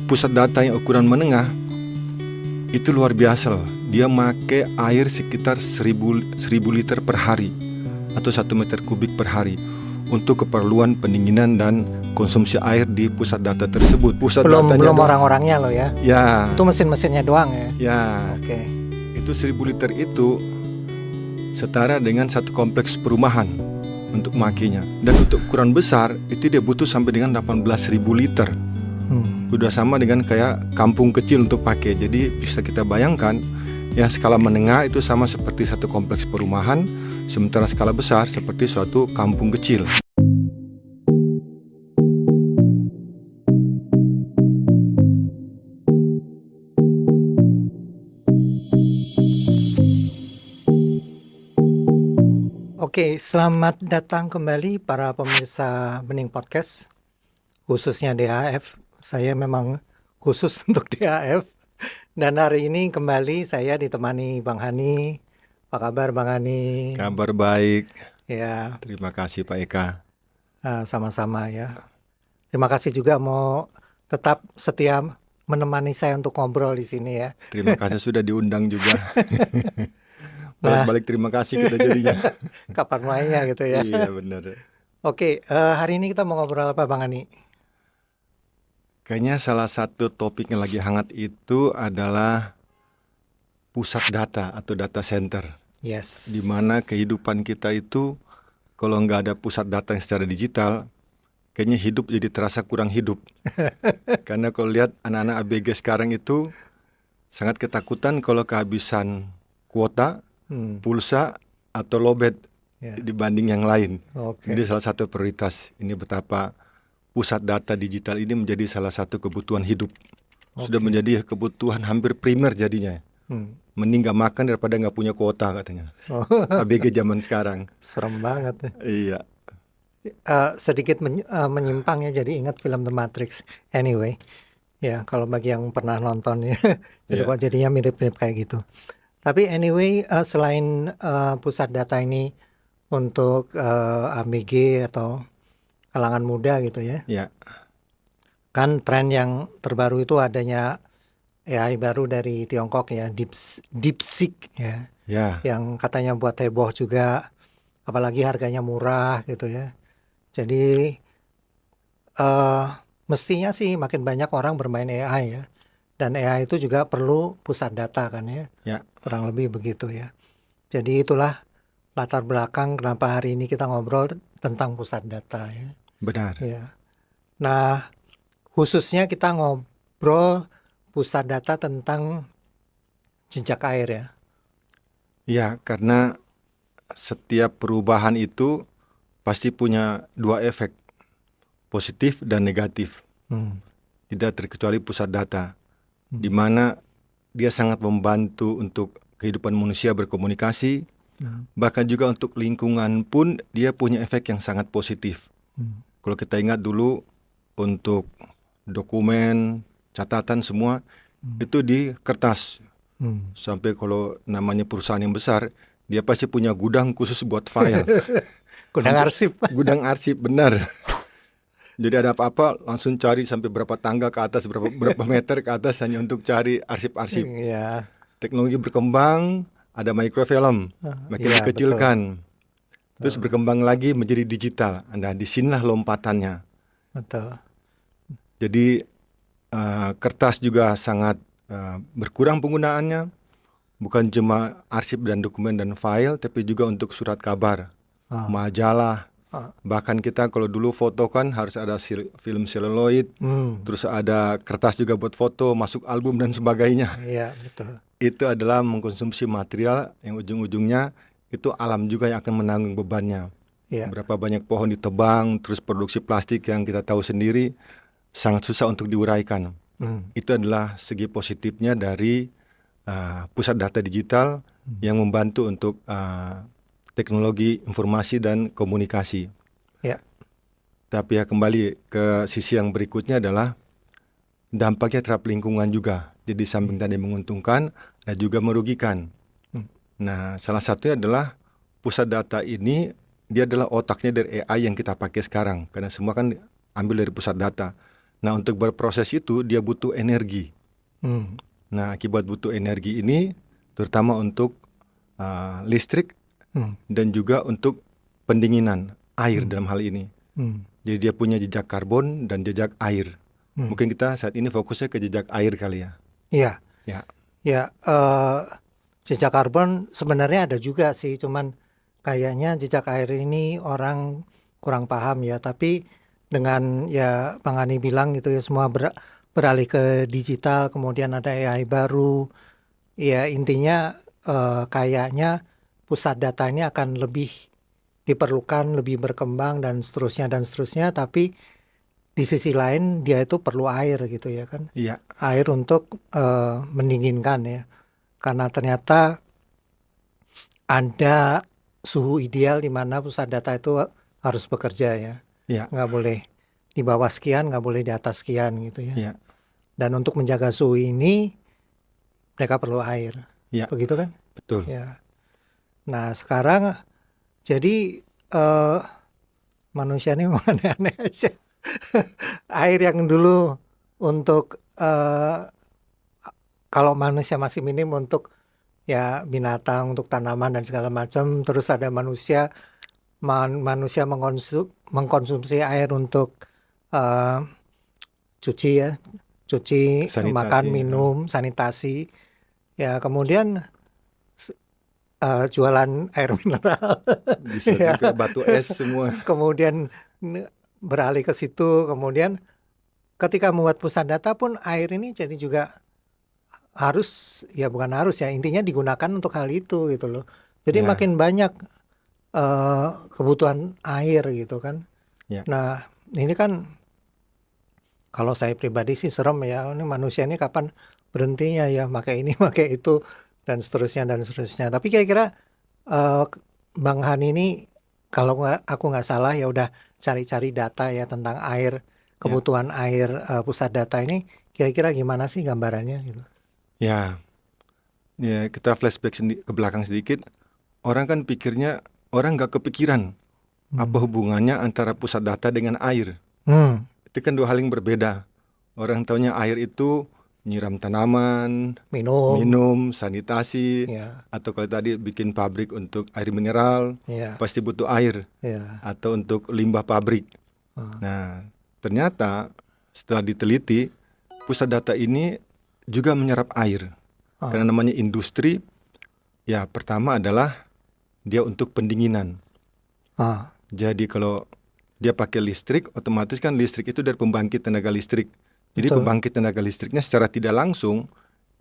pusat data yang ukuran menengah itu luar biasa loh. Dia make air sekitar 1000 liter per hari atau 1 meter kubik per hari untuk keperluan pendinginan dan konsumsi air di pusat data tersebut. Belum orang-orangnya loh ya. Ya. Itu mesin-mesinnya doang ya. Ya. Oke. Itu 1000 liter itu setara dengan satu kompleks perumahan untuk makinya. Dan untuk ukuran besar itu dia butuh sampai dengan 18.000 liter. Udah sama dengan kayak kampung kecil untuk pakai. Jadi bisa kita bayangkan yang skala menengah itu sama seperti satu kompleks perumahan, sementara skala besar seperti suatu kampung kecil. Oke, selamat datang kembali para pemirsa Bening Podcast, khususnya DHF. Saya memang khusus untuk DHF. Dan hari ini kembali saya ditemani Bang Hani. Apa kabar Bang Hani? Kabar baik. Ya. Terima kasih Pak Eka. Sama-sama ya. Terima kasih juga mau tetap setia menemani saya untuk ngobrol di sini ya. Terima kasih sudah diundang juga. Balik terima kasih kita jadinya. Kapan mainnya gitu ya. Iya benar. Oke, hari ini kita mau ngobrol apa Bang Hani? Kayaknya salah satu topik yang lagi hangat itu adalah pusat data atau data center. Yes. Di mana kehidupan kita itu kalau nggak ada pusat data yang secara digital, kayaknya hidup jadi terasa kurang hidup. Karena kalau lihat anak-anak ABG sekarang itu sangat ketakutan kalau kehabisan kuota, pulsa atau lowbat dibanding yang lain. Jadi salah satu prioritas ini betapa pusat data digital ini menjadi salah satu kebutuhan hidup. Sudah menjadi kebutuhan hampir primer jadinya. Mending gak makan daripada gak punya kuota katanya. ABG zaman sekarang. Serem banget. Iya. Sedikit menyimpang ya, jadi ingat film The Matrix. Anyway, ya kalau bagi yang pernah nonton ya, jadinya mirip-mirip kayak gitu. Tapi anyway, selain pusat data ini untuk ABG atau kalangan muda gitu ya. Ya. Kan tren yang terbaru itu adanya AI baru dari Tiongkok ya, DeepSeek ya. Yang katanya buat heboh juga, apalagi harganya murah gitu ya. Jadi mestinya sih makin banyak orang bermain AI ya. Dan AI itu juga perlu pusat data kan ya. Kurang lebih begitu ya. Jadi itulah latar belakang kenapa hari ini kita ngobrol tentang pusat data ya. Benar. Ya. Nah, khususnya kita ngobrol pusat data tentang jejak air ya. Ya, karena setiap perubahan itu pasti punya dua efek, positif dan negatif. Tidak terkecuali pusat data, di mana dia sangat membantu untuk kehidupan manusia berkomunikasi, bahkan juga untuk lingkungan pun dia punya efek yang sangat positif. Kalau kita ingat dulu untuk dokumen, catatan semua itu di kertas. Sampai kalau namanya perusahaan yang besar, dia pasti punya gudang khusus buat file. Gudang arsip. Gudang arsip, benar. Jadi ada apa-apa langsung cari sampai berapa tangga ke atas, berapa meter ke atas hanya untuk cari arsip-arsip. Teknologi berkembang, ada microfilm, makin dikecilkan. Terus berkembang lagi menjadi digital. Nah, disinilah lompatannya. Betul. Jadi kertas juga sangat berkurang penggunaannya. Bukan cuma arsip dan dokumen dan file, tapi juga untuk surat kabar, majalah. Bahkan kita kalau dulu foto kan harus ada film seluloid, terus ada kertas juga buat foto, masuk album dan sebagainya. Iya, betul. Itu adalah mengkonsumsi material yang ujung-ujungnya itu alam juga yang akan menanggung bebannya. Berapa banyak pohon ditebang, terus produksi plastik yang kita tahu sendiri sangat susah untuk diuraikan. Itu adalah segi positifnya dari pusat data digital yang membantu untuk teknologi informasi dan komunikasi. Tapi ya kembali ke sisi yang berikutnya adalah dampaknya terhadap lingkungan juga. Jadi samping tadi menguntungkan dan juga merugikan. Nah, salah satunya adalah pusat data ini dia adalah otaknya dari AI yang kita pakai sekarang. Karena semua kan ambil dari pusat data. Nah, untuk berproses itu dia butuh energi. Hmm. Nah, akibat butuh energi ini terutama untuk listrik Hmm. dan juga untuk pendinginan air Hmm. dalam hal ini. Hmm. Jadi dia punya jejak karbon dan jejak air. Hmm. Mungkin kita saat ini fokusnya ke jejak air kali ya. Iya. Ya. Ya, jejak karbon sebenarnya ada juga sih, cuman kayaknya jejak air ini orang kurang paham ya. Tapi dengan ya Bang Ani bilang gitu ya, semua beralih ke digital, kemudian ada AI baru. Ya intinya kayaknya pusat data ini akan lebih diperlukan, lebih berkembang dan seterusnya dan seterusnya. Tapi di sisi lain dia itu perlu air gitu ya kan. Iya. Air untuk mendinginkan ya. Karena ternyata ada suhu ideal di mana pusat data itu harus bekerja ya. Iya. Nggak boleh di bawah sekian, nggak boleh di atas sekian gitu ya. Iya. Dan untuk menjaga suhu ini mereka perlu air. Iya. Begitu kan? Betul. Ya. Nah sekarang jadi manusia ini memang aneh-aneh aja. Air yang dulu untuk kalau manusia masih minim untuk ya binatang, untuk tanaman dan segala macam, terus ada manusia mengkonsumsi air untuk cuci ya, cuci, Sanitasi, makan, minum, sanitasi. Ya kemudian jualan air mineral. bisa Ya. juga batu es semua. Kemudian beralih ke situ, kemudian ketika membuat pusat data pun air ini jadi juga harus, ya bukan harus ya, intinya digunakan untuk hal itu gitu loh. Jadi Ya. makin banyak kebutuhan air gitu kan. Ya. Nah ini kan kalau saya pribadi sih serem ya, ini manusia ini kapan berhentinya ya, pakai ini pakai itu dan seterusnya dan seterusnya. Tapi kira-kira Bang Hani ini kalau aku nggak salah ya udah cari-cari data ya tentang air, kebutuhan air pusat data ini, kira-kira gimana sih gambarannya gitu? Ya, kita flashback ke belakang sedikit. Orang kan pikirnya, orang nggak kepikiran apa hubungannya antara pusat data dengan air. Itu kan dua hal yang berbeda. Orang taunya air itu nyiram tanaman, minum, sanitasi, Ya, atau kalau tadi bikin pabrik untuk air mineral, ya, pasti butuh air, ya. atau untuk limbah pabrik. Nah, ternyata setelah diteliti, pusat data ini juga menyerap air. Karena namanya industri, ya pertama adalah dia untuk pendinginan. Jadi kalau dia pakai listrik, otomatis kan listrik itu dari pembangkit tenaga listrik. Jadi Betul. pembangkit tenaga listriknya secara tidak langsung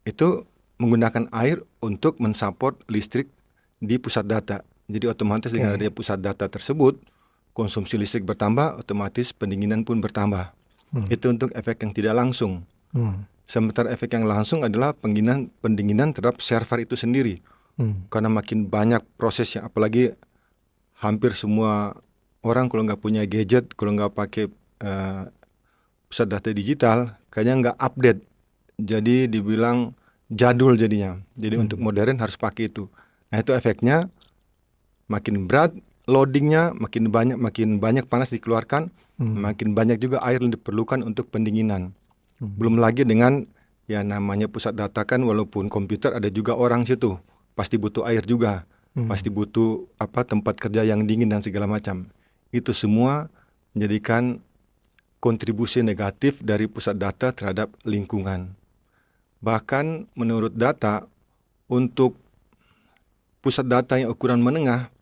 itu menggunakan air untuk mensupport listrik di pusat data. Jadi otomatis dengan adanya pusat data tersebut, konsumsi listrik bertambah, otomatis pendinginan pun bertambah. Itu untuk efek yang tidak langsung. Sementara efek yang langsung adalah pendinginan terhadap server itu sendiri. Karena makin banyak prosesnya, apalagi hampir semua orang kalau nggak punya gadget, kalau nggak pakai pusat data digital, kayaknya nggak update. Jadi dibilang jadul jadinya. Jadi untuk modern harus pakai itu. Nah itu efeknya makin berat, loadingnya makin banyak panas dikeluarkan, makin banyak juga air yang diperlukan untuk pendinginan. Belum lagi dengan ya namanya pusat data kan, walaupun komputer ada juga orang situ, pasti butuh air juga, pasti butuh tempat kerja yang dingin dan segala macam. Itu semua menjadikan kontribusi negatif dari pusat data terhadap lingkungan. Bahkan menurut data, untuk pusat data yang ukuran menengah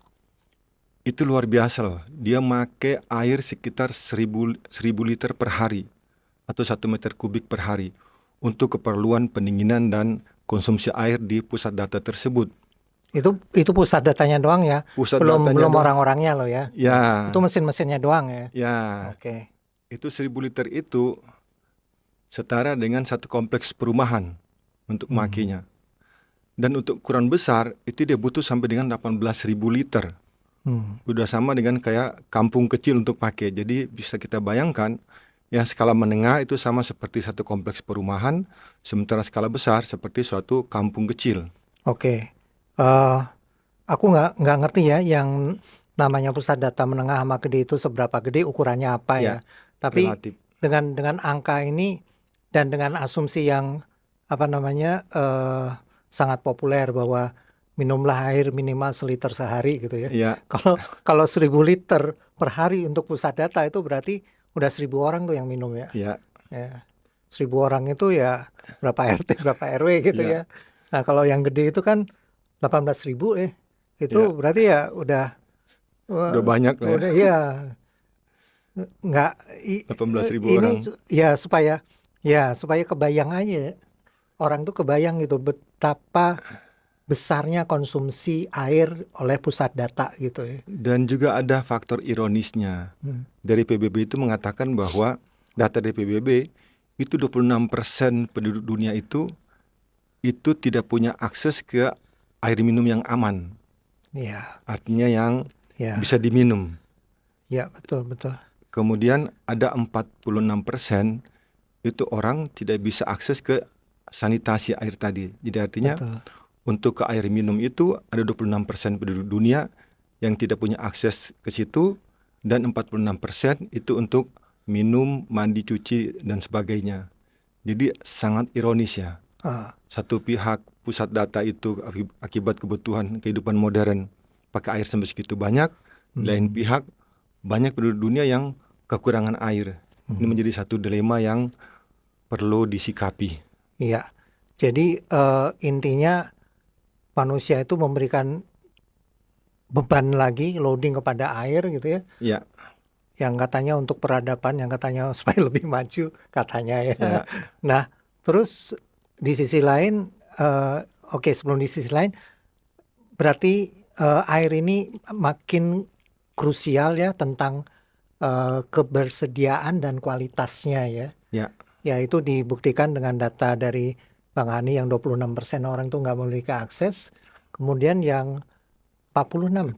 itu luar biasa loh. Dia pakai air sekitar 1000 liter per hari atau 1 meter kubik per hari untuk keperluan pendinginan dan konsumsi air di pusat data tersebut. Itu pusat datanya doang ya, belum orang-orangnya loh ya. Ya. Itu mesin-mesinnya doang ya. Ya. Oke. Itu 1000 liter itu setara dengan satu kompleks perumahan untuk makinya. Dan untuk ukuran besar itu dia butuh sampai dengan 18.000 liter. Udah sama dengan kayak kampung kecil untuk pakai. Jadi bisa kita bayangkan yang skala menengah itu sama seperti satu kompleks perumahan, sementara skala besar seperti suatu kampung kecil. Oke. Aku nggak ngerti ya yang namanya pusat data menengah sama gede itu seberapa gede, ukurannya apa ya. Tapi relatif. dengan angka ini dan dengan asumsi yang sangat populer bahwa minumlah air minimal seliter sehari gitu ya. Ya, Kalau 1.000 liter per hari untuk pusat data itu berarti udah 1.000 orang tuh yang minum ya. ya, Ya. 1.000 orang itu ya berapa RT berapa RW gitu ya, ya. Nah kalau yang gede itu kan 18.000 itu ya. berarti ya udah Udah banyak lah ya. udah ya nggak 18.000 ini orang. supaya kebayang aja orang tuh kebayang gitu betapa besarnya konsumsi air oleh pusat data gitu ya. Dan juga ada faktor ironisnya. Dari PBB itu mengatakan bahwa data dari PBB itu 26% penduduk dunia itu tidak punya akses ke air minum yang aman. Ya, Artinya yang ya, bisa diminum. ya betul. Kemudian ada 46% itu orang tidak bisa akses ke sanitasi air tadi. Jadi artinya Betul. untuk ke air minum itu ada 26% penduduk dunia yang tidak punya akses ke situ, dan 46% itu untuk minum, mandi, cuci, dan sebagainya. Jadi sangat ironis ya. Ah, Satu pihak pusat data itu akibat kebutuhan kehidupan modern pakai air sampai segitu banyak, lain pihak banyak penduduk dunia yang kekurangan air. Ini menjadi satu dilema yang perlu disikapi. iya. Jadi intinya manusia itu memberikan beban lagi loading kepada air gitu ya. Ya, Yang katanya untuk peradaban, yang katanya supaya lebih maju katanya ya. ya, Nah, terus di sisi lain, sebelum di sisi lain, berarti air ini makin krusial ya tentang kebersediaan dan kualitasnya ya. ya. Ya itu dibuktikan dengan data dari Bang Hani yang 26% orang tuh nggak memiliki akses. Kemudian yang 46,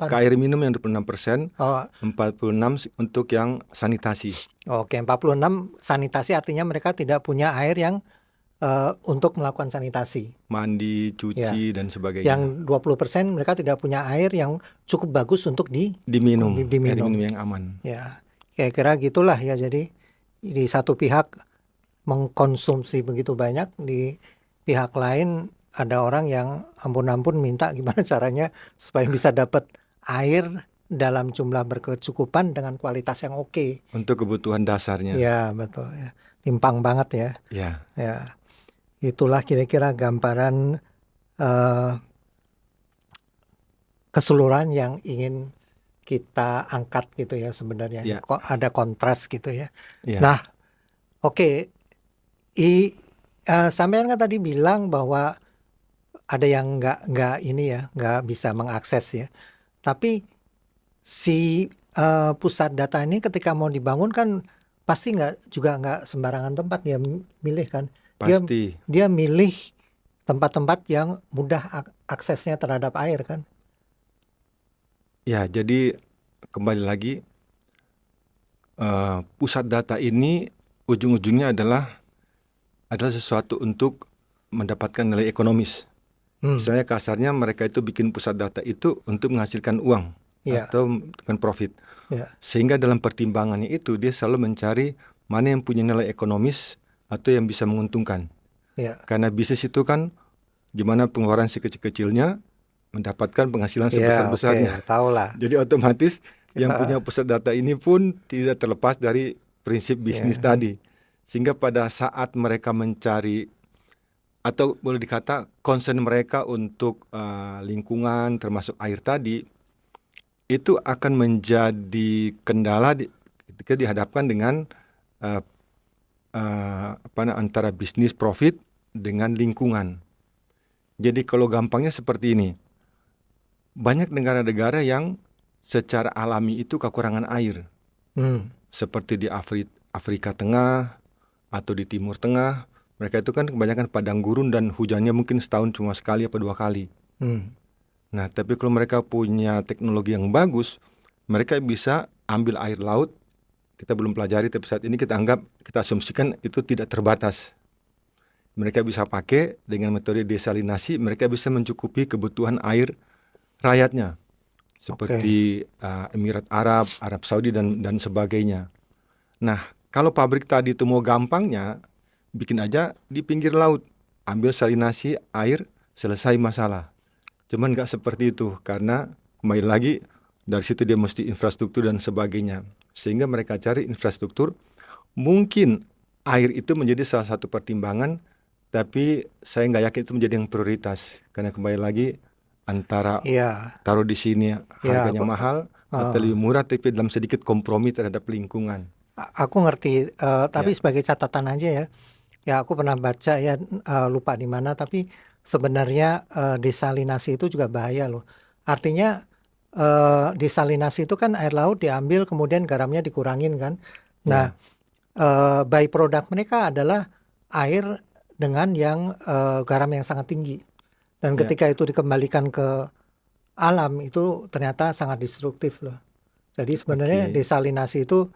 Ke air minum yang 26%, Oh, 46 untuk yang sanitasi. oke, 46 sanitasi artinya mereka tidak punya air yang untuk melakukan sanitasi. Mandi, Ya. cuci, dan sebagainya. Yang 20% mereka tidak punya air yang cukup bagus untuk Diminum, air diminum. minum yang aman. Ya, kira-kira gitulah ya. Jadi di satu pihak mengkonsumsi begitu banyak, di pihak lain ada orang yang ampun-ampun minta gimana caranya supaya bisa dapat air dalam jumlah berkecukupan dengan kualitas yang oke. Untuk kebutuhan dasarnya. Ya, betul ya. Timpang banget ya. Ya, Ya, itulah kira-kira gambaran keseluruhan yang ingin kita angkat gitu ya sebenarnya. Ya. Kok ada kontras gitu ya. ya. Nah, oke. Sampean kan tadi bilang bahwa ada yang nggak bisa mengakses ya. Tapi si pusat data ini ketika mau dibangun kan pasti nggak sembarangan tempat dia milih kan. Pasti. Dia milih tempat-tempat yang mudah aksesnya terhadap air kan. Ya, jadi kembali lagi, pusat data ini ujung-ujungnya adalah sesuatu untuk mendapatkan nilai ekonomis. Misalnya kasarnya mereka itu bikin pusat data itu untuk menghasilkan uang atau dengan profit. Sehingga dalam pertimbangannya itu dia selalu mencari mana yang punya nilai ekonomis atau yang bisa menguntungkan. Karena bisnis itu kan gimana pengeluaran sekecil-kecilnya mendapatkan penghasilan sebesar-besarnya. Tahulah. Jadi otomatis yang punya pusat data ini pun tidak terlepas dari prinsip bisnis tadi. Sehingga pada saat mereka mencari atau boleh dikata concern mereka untuk lingkungan termasuk air tadi, itu akan menjadi kendala ketika dihadapkan dengan antara bisnis profit dengan lingkungan. Jadi kalau gampangnya seperti ini, banyak negara-negara yang secara alami itu kekurangan air, seperti di Afrika Tengah atau di Timur Tengah. Mereka itu kan kebanyakan padang gurun dan hujannya mungkin setahun cuma sekali atau 2 kali. Nah, tapi kalau mereka punya teknologi yang bagus, mereka bisa ambil air laut. Kita belum pelajari, tapi saat ini kita asumsikan itu tidak terbatas. Mereka bisa pakai dengan metode desalinasi, mereka bisa mencukupi kebutuhan air rakyatnya. Seperti Emirat Arab, Arab Saudi dan sebagainya. Nah, kalau pabrik tadi itu mau gampangnya, bikin aja di pinggir laut, ambil salinasi air, selesai masalah. Cuman nggak seperti itu, karena kembali lagi dari situ dia mesti infrastruktur dan sebagainya. Sehingga mereka cari infrastruktur. Mungkin air itu menjadi salah satu pertimbangan, tapi saya nggak yakin itu menjadi yang prioritas. Karena kembali lagi antara Iya, taruh di sini ya, harganya mahal atau lebih murah, tapi dalam sedikit kompromi terhadap lingkungan. aku ngerti. Tapi Ya, sebagai catatan aja ya. Ya, aku pernah baca ya, lupa di mana, tapi sebenarnya desalinasi itu juga bahaya loh. Artinya desalinasi itu kan air laut diambil kemudian garamnya dikurangin kan. Nah, ya, byproduct mereka adalah air dengan yang garam yang sangat tinggi. Dan ya, ketika itu dikembalikan ke alam itu ternyata sangat destruktif loh. Jadi sebenarnya oke. desalinasi itu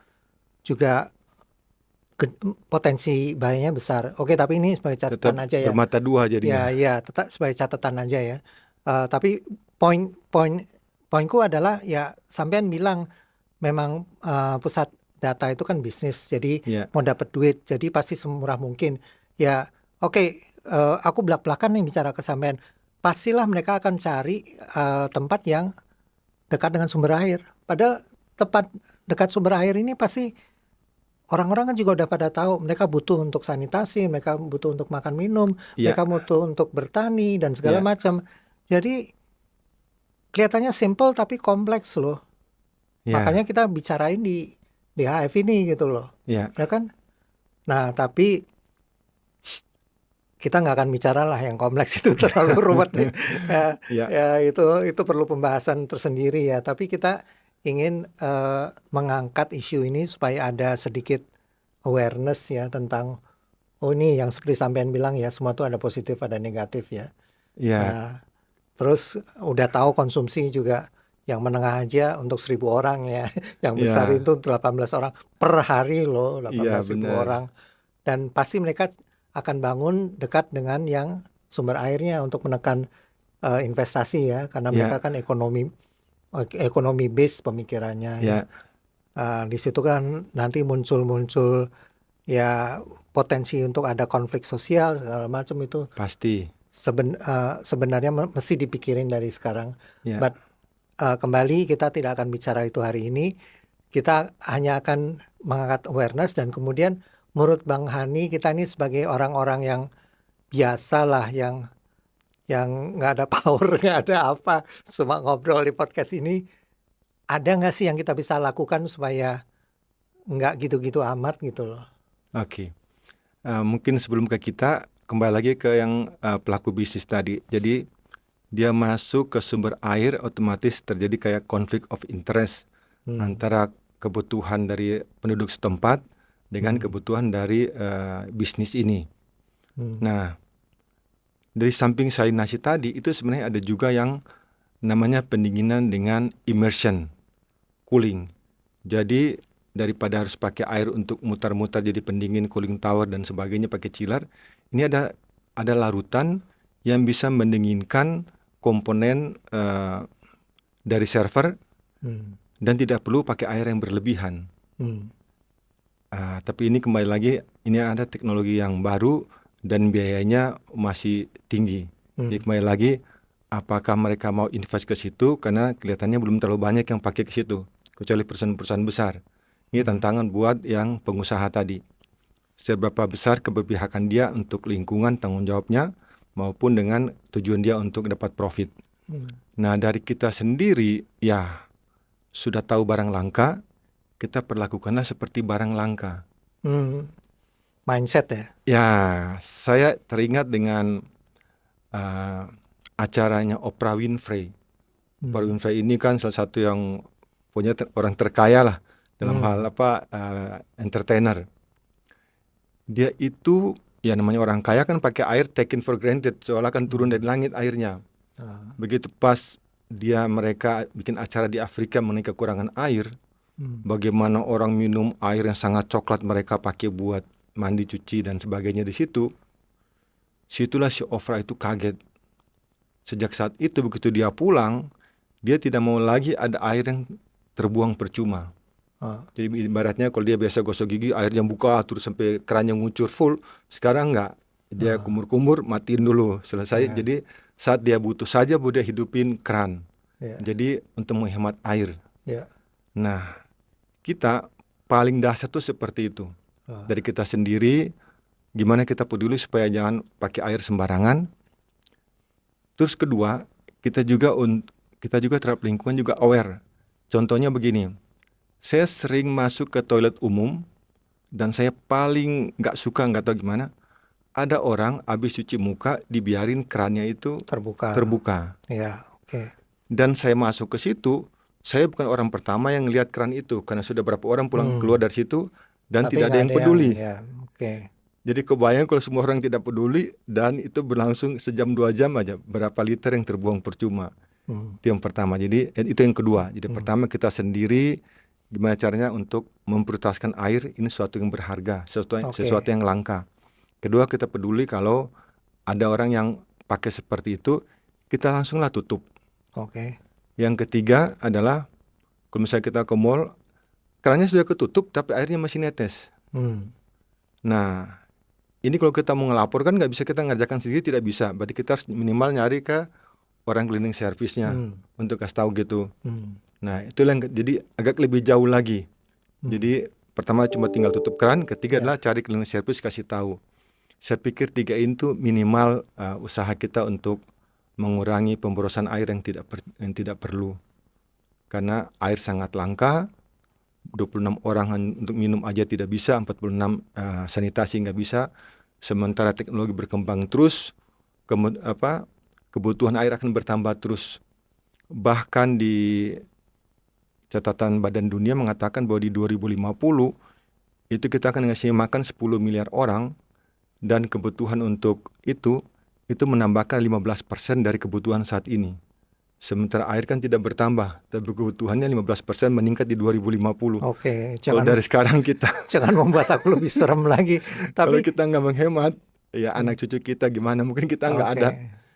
juga potensi bahayanya besar. Oke, tapi ini sebagai Tetap catatan aja ya. bermata dua jadinya. Ya, tetap sebagai catatan aja ya. Tapi poinku adalah ya sampean bilang memang pusat data itu kan bisnis, jadi Ya, mau dapat duit, jadi pasti semurah mungkin. Ya, oke, aku belak-belakan nih bicara ke sampean. Pastilah mereka akan cari tempat yang dekat dengan sumber air. Padahal tempat dekat sumber air ini pasti orang-orang kan juga udah pada tahu mereka butuh untuk sanitasi, mereka butuh untuk makan minum, ya, mereka butuh untuk bertani dan segala ya, macam. Jadi kelihatannya simple tapi kompleks loh. ya, Makanya kita bicarain di DHF ini gitu loh. ya, Ya kan? Nah, tapi kita nggak akan bicara lah yang kompleks itu terlalu rumit. Ya, ya, ya itu perlu pembahasan tersendiri ya. Tapi kita ingin mengangkat isu ini supaya ada sedikit awareness ya tentang ini yang seperti sampean bilang ya, semua tuh ada positif ada negatif ya. ya, Nah, terus udah tahu konsumsi juga yang menengah aja untuk 1.000 orang ya, yang besar ya, itu 18 orang per hari loh, iya 18.000 benar. orang. Dan pasti mereka akan bangun dekat dengan yang sumber airnya untuk menekan investasi ya, karena mereka Ya, kan ekonomi base pemikirannya ya. ya, Di situ kan nanti muncul ya potensi untuk ada konflik sosial segala macam itu pasti. sebenarnya mesti dipikirin dari sekarang. Ya, But kembali kita tidak akan bicara itu hari ini. Kita hanya akan mengangkat awareness dan kemudian menurut Bang Hani kita ini sebagai orang-orang yang biasa lah yang nggak ada power nggak ada apa cuma ngobrol di podcast ini ada nggak sih yang kita bisa lakukan supaya nggak gitu-gitu amat gitu loh. oke. Mungkin sebelum ke kita, kembali lagi ke yang pelaku bisnis tadi. Jadi dia masuk ke sumber air, otomatis terjadi kayak konflik of interest antara kebutuhan dari penduduk setempat dengan kebutuhan dari bisnis ini. Nah, dari samping salinasi tadi, itu sebenarnya ada juga yang namanya pendinginan dengan immersion cooling. Jadi daripada harus pakai air untuk mutar-mutar jadi pendingin, cooling tower dan sebagainya pakai chiller, ini ada larutan yang bisa mendinginkan komponen dari server dan tidak perlu pakai air yang berlebihan. Tapi ini kembali lagi, ini ada teknologi yang baru dan biayanya masih tinggi. Jadi kembali lagi, apakah mereka mau invest ke situ, karena kelihatannya belum terlalu banyak yang pakai ke situ, kecuali perusahaan-perusahaan besar. Ini tantangan buat yang pengusaha tadi. Seberapa besar keberpihakan dia untuk lingkungan, tanggung jawabnya, maupun dengan tujuan dia untuk dapat profit. Nah, dari kita sendiri, ya sudah tahu barang langka, kita perlakukanlah seperti barang langka. Mindset ya. Ya, saya teringat dengan acaranya Oprah Winfrey. Oprah Winfrey ini kan salah satu yang punya orang terkaya lah dalam hal entertainer. Dia itu ya namanya orang kaya kan pakai air taken for granted, seolah kan turun dari langit airnya. Begitu pas mereka bikin acara di Afrika mengenai kekurangan air, bagaimana orang minum air yang sangat coklat mereka pakai buat mandi, cuci dan sebagainya di situ. Situlah si Oprah itu kaget. Sejak saat itu begitu dia pulang, dia tidak mau lagi ada air yang terbuang percuma. Jadi ibaratnya kalau dia biasa gosok gigi, airnya buka terus sampai kerannya ngucur full. Sekarang enggak, dia kumur-kumur, matiin dulu, selesai. Jadi saat dia butuh saja dia hidupin keran. Jadi untuk menghemat air. Nah, kita paling dasar tuh seperti itu. Dari kita sendiri, gimana kita peduli supaya jangan pakai air sembarangan. Terus kedua, kita juga terhadap lingkungan juga aware. Contohnya begini, saya sering masuk ke toilet umum dan saya paling nggak tahu gimana, ada orang habis cuci muka dibiarin kerannya itu terbuka. Dan saya masuk ke situ, saya bukan orang pertama yang lihat keran itu karena sudah berapa orang pulang keluar dari situ dan Tapi tidak ada yang peduli. Jadi kebayang kalau semua orang tidak peduli dan itu berlangsung sejam 2 jam aja, berapa liter yang terbuang percuma. Itu yang pertama. Jadi itu yang kedua. Jadi pertama kita sendiri gimana caranya untuk memprioritaskan air, ini sesuatu yang berharga, sesuatu yang langka. Kedua, kita peduli kalau ada orang yang pakai seperti itu, kita langsunglah tutup. Yang ketiga adalah kalau misalnya kita ke mall, kerannya sudah ketutup tapi airnya masih netes. Nah, ini kalau kita mau ngelaporkan nggak bisa kita ngerjakan sendiri, tidak bisa. Berarti kita harus minimal nyari ke orang cleaning service-nya untuk kasih tahu gitu. Nah, itulah yang jadi agak lebih jauh lagi. Jadi pertama cuma tinggal tutup keran, ketiga adalah cari cleaning service kasih tahu. Saya pikir 3 itu minimal usaha kita untuk mengurangi pemborosan air yang tidak perlu. Karena air sangat langka, 26 orang untuk minum aja tidak bisa, 46 sanitasi nggak bisa. Sementara teknologi berkembang terus, kebutuhan air akan bertambah terus. Bahkan di catatan Badan Dunia mengatakan bahwa di 2050 itu kita akan ngasih makan 10 miliar orang dan kebutuhan untuk itu menambahkan 15% dari kebutuhan saat ini. Sementara air kan tidak bertambah, tapi kebutuhannya 15% meningkat di 2050. Kalau dari sekarang kita jangan membuat aku lebih serem lagi. Kalau kita nggak menghemat, ya anak cucu kita gimana? Mungkin kita nggak ada.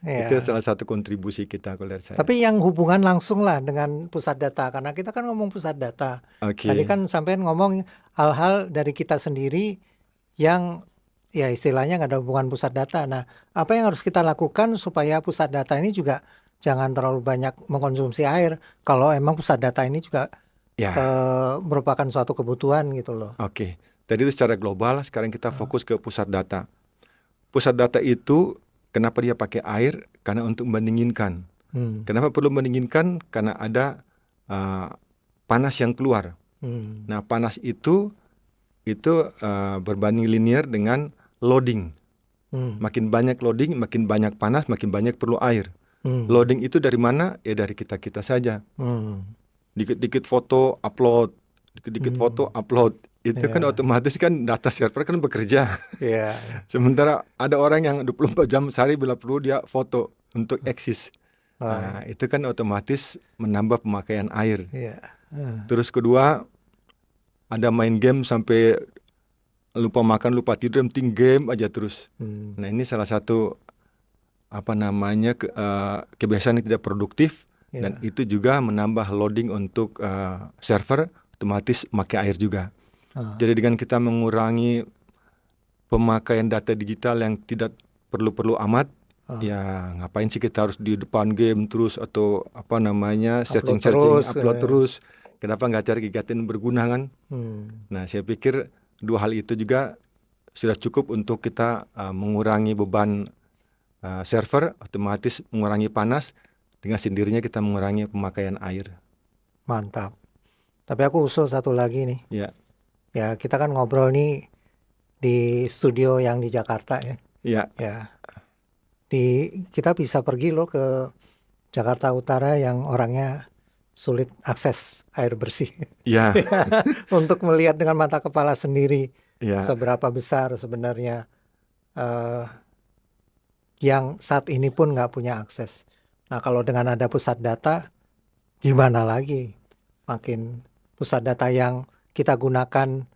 Itu salah satu kontribusi kita kalau dari saya. Tapi yang hubungan langsung lah dengan pusat data, karena kita kan ngomong pusat data. Tadi kan sampean ngomong hal-hal dari kita sendiri yang ya istilahnya nggak ada hubungan pusat data. Nah, apa yang harus kita lakukan supaya pusat data ini juga jangan terlalu banyak mengkonsumsi air? Kalau emang pusat data ini juga merupakan suatu kebutuhan gitu loh. Tadi itu secara global, sekarang kita fokus ke pusat data. Pusat data itu kenapa dia pakai air? Karena untuk mendinginkan. Kenapa perlu mendinginkan? Karena ada panas yang keluar. Nah, panas itu berbanding linear dengan loading. Makin banyak loading, makin banyak panas, makin banyak perlu air. Loading itu dari mana? Ya dari kita saja. Dikit-dikit foto upload, dikit-dikit foto upload. Itu kan otomatis kan data server kan bekerja. Sementara ada orang yang 24 jam sehari bila perlu dia foto untuk eksis. Nah, itu kan otomatis menambah pemakaian air. Terus kedua, ada main game sampai lupa makan, lupa tidur, yang penting game aja terus. Nah, ini salah satu kebiasaan yang tidak produktif, dan itu juga menambah loading untuk server, otomatis pakai air juga. Jadi dengan kita mengurangi pemakaian data digital yang tidak perlu-perlu amat, ya ngapain sih kita harus di depan game terus atau searching upload terus. Kenapa nggak cari kegiatan yang berguna kan? Nah, saya pikir 2 hal itu juga sudah cukup untuk kita mengurangi beban server, otomatis mengurangi panas, dengan sendirinya kita mengurangi pemakaian air. Mantap. Tapi aku usul satu lagi nih. Ya, kita kan ngobrol nih di studio yang di Jakarta ya. Kita bisa pergi loh ke Jakarta Utara yang orangnya sulit akses air bersih. Untuk melihat dengan mata kepala sendiri seberapa besar sebenarnya yang saat ini pun nggak punya akses. Nah, kalau dengan ada pusat data, gimana lagi? Makin pusat data yang kita gunakan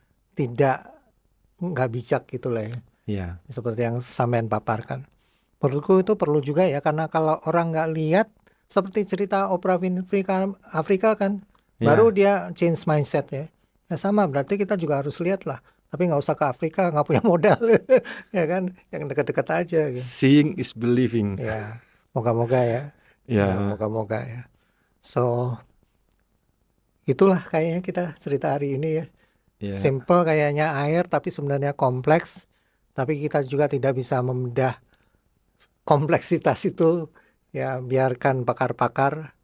nggak bijak gitu lah ya. Seperti yang sampean paparkan. Menurutku itu perlu juga ya, karena kalau orang nggak lihat, seperti cerita Oprah Winfrey Afrika kan, baru dia change mindset ya. Ya sama, berarti kita juga harus lihat lah. Tapi nggak usah ke Afrika, nggak punya modal, ya kan? Yang dekat-dekat aja. Gitu. Seeing is believing. Ya, moga-moga ya. Ya, moga-moga ya. So, itulah kayaknya kita cerita hari ini ya. Simple kayaknya air, tapi sebenarnya kompleks. Tapi kita juga tidak bisa membedah kompleksitas itu. Ya, biarkan pakar-pakar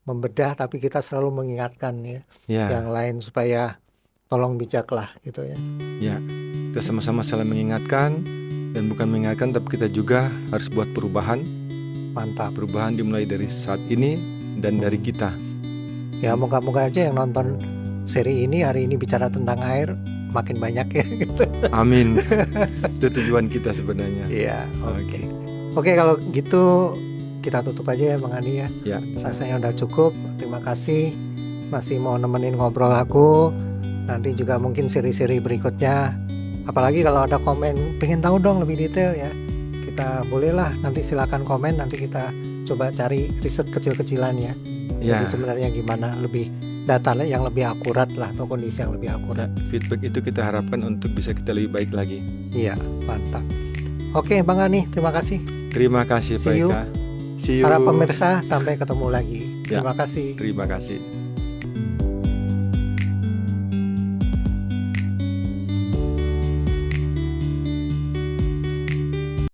membedah, tapi kita selalu mengingatkan ya yang lain supaya tolong bijaklah gitu ya. Ya, kita sama-sama saling mengingatkan, dan bukan mengingatkan tapi kita juga harus buat perubahan. Mantap. Perubahan dimulai dari saat ini dan dari kita. Ya moga-moga aja yang nonton seri ini hari ini bicara tentang air makin banyak ya gitu. Amin. Itu tujuan kita sebenarnya. Iya, oke. Oke, kalau gitu kita tutup aja ya Bang Ani ya. Ya. Rasanya udah cukup. Terima kasih masih mau nemenin ngobrol aku. Nanti juga mungkin seri-seri berikutnya. Apalagi kalau ada komen, pengen tahu dong lebih detail ya. Kita bolehlah nanti silakan komen. Nanti kita coba cari riset kecil-kecilan ya. Jadi sebenarnya gimana lebih data yang lebih akurat lah atau kondisi yang lebih akurat. Feedback itu kita harapkan untuk bisa kita lebih baik lagi. Iya, mantap. Oke, Bang Ani, terima kasih. Terima kasih Pak Eka. Para pemirsa, sampai ketemu lagi. Terima kasih. Terima kasih.